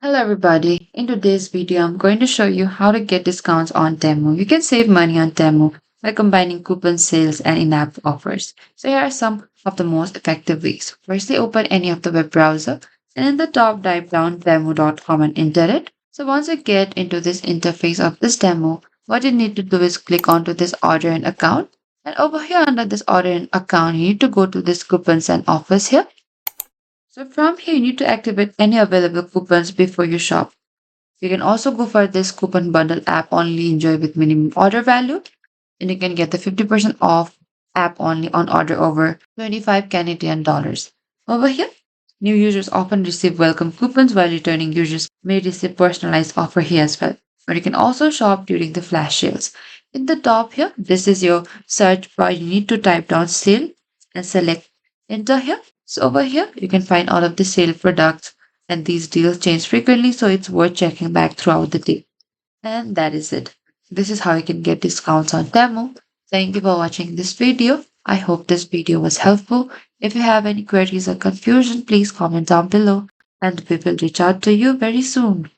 Hello everybody. In today's video, I'm going to show you how to get discounts on Temu. You can save money on Temu by combining coupon sales and in-app offers. So here are some of the most effective ways. Firstly, open any of the web browser and in the top type down temu.com and enter it. So once you get into this interface of this demo, what you need to do is click onto this order and account. And over here under this order and account, you need to go to this coupons and offers here. So from here, you need to activate any available coupons before you shop. You can also go for this coupon bundle app only enjoy with minimum order value. And you can get the 50% off app only on order over 25 Canadian dollars. Over here, new users often receive welcome coupons while returning users may receive personalized offer here as well. Or you can also shop during the flash sales. In the top here, this is your search bar. You need to type down sale and select enter here. So over here, you can find all of the sale products and these deals change frequently, so it's worth checking back throughout the day. And that is it. This is how you can get discounts on Temu. Thank you for watching this video. I hope this video was helpful. If you have any queries or confusion, please comment down below and we will reach out to you very soon.